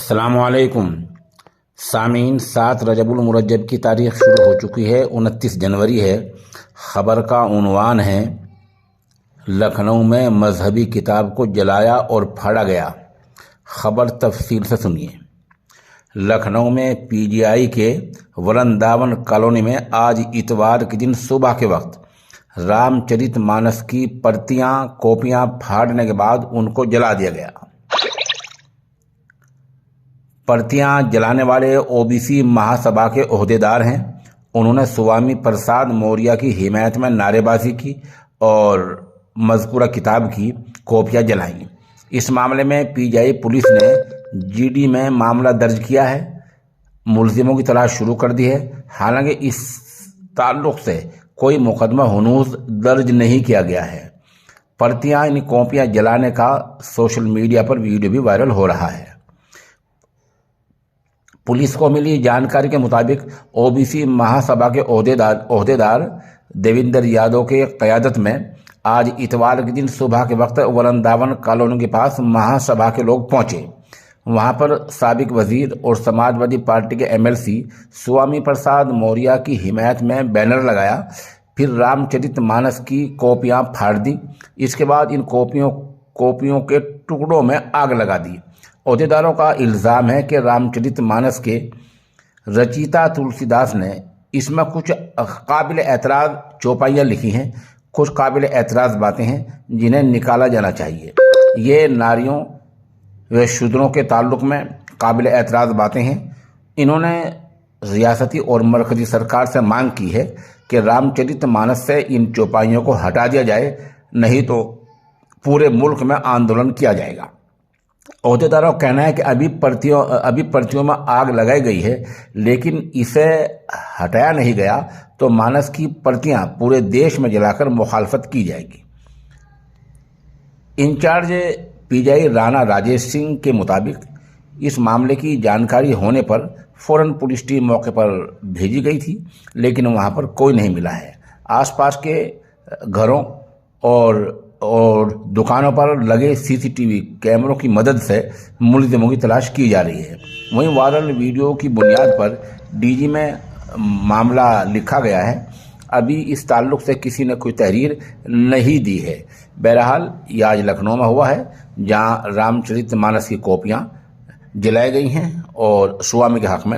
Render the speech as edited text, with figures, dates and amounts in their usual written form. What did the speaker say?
अस्सलामुअलैकुम सामीन। 7 रजबुल मुरज्जब की तारीख शुरू हो चुकी है। 29 जनवरी है। ख़बर का उन्वान है, लखनऊ में मजहबी किताब को जलाया और फाड़ा गया। ख़बर तफसील से सुनिए। लखनऊ में पीजीआई के वृंदावन कॉलोनी में आज इतवार के दिन सुबह के वक्त रामचरितमानस की कॉपियां फाड़ने के बाद उनको जला दिया गया। प्रतियां जलाने वाले ओबीसी महासभा के ओहदेदार हैं। उन्होंने स्वामी प्रसाद मौर्य की हिमायत में नारेबाजी की और मज़कूरा किताब की कॉपियां जलाईं। इस मामले में पीजीआई पुलिस ने जीडी में मामला दर्ज किया है। मुलजिमों की तलाश शुरू कर दी है। हालांकि इस ताल्लुक से कोई मुकदमा हनूज दर्ज नहीं किया गया है। प्रतियां इन कॉपियां जलाने का सोशल मीडिया पर वीडियो भी वायरल हो रहा है। पुलिस को मिली जानकारी के मुताबिक ओबीसी महासभा के ओहदेदार देवेंद्र यादव के क़यादत में आज इतवार के दिन सुबह के वक्त वृंदावन कॉलोनी के पास महासभा के लोग पहुंचे। वहां पर साबिक वजीर और समाजवादी पार्टी के एमएलसी स्वामी प्रसाद मौर्य की हिमायत में बैनर लगाया। फिर रामचरितमानस की कॉपियां फाड़ दी। इसके बाद इन कॉपियों के टुकड़ों में आग लगा दी। ओहदेदारों का इल्ज़ाम है कि रामचरितमानस के रचयिता तुलसीदास ने इसमें कुछ काबिल एतराज़ चौपाइयाँ लिखी हैं। कुछ काबिल एतराज़ बातें हैं जिन्हें निकाला जाना चाहिए। ये नारियों व शूद्रों के ताल्लुक में काबिल एतराज़ बातें हैं। इन्होंने रियासती और मरकज़ी सरकार से मांग की है कि रामचरितमानस से इन चौपाइयों को हटा दिया जाए, नहीं तो पूरे मुल्क में आंदोलन किया जाएगा। ओहदेदारों का कहना है कि अभी पर्चियों में आग लगाई गई है, लेकिन इसे हटाया नहीं गया तो मानस की प्रतियां पूरे देश में जलाकर मुखालफत की जाएगी। इंचार्ज पीजीआई राणा राजेश सिंह के मुताबिक इस मामले की जानकारी होने पर फौरन पुलिस टीम मौके पर भेजी गई थी, लेकिन वहां पर कोई नहीं मिला है। आसपास के घरों और दुकानों पर लगे सीसीटीवी कैमरों की मदद से मुलजिमों की तलाश की जा रही है। वहीं वायरल वीडियो की बुनियाद पर डीजी में मामला लिखा गया है। अभी इस ताल्लुक से किसी ने कोई तहरीर नहीं दी है। बहरहाल ये आज लखनऊ में हुआ है, जहां रामचरितमानस की कॉपियां जलाई गई हैं और स्वामी के हक में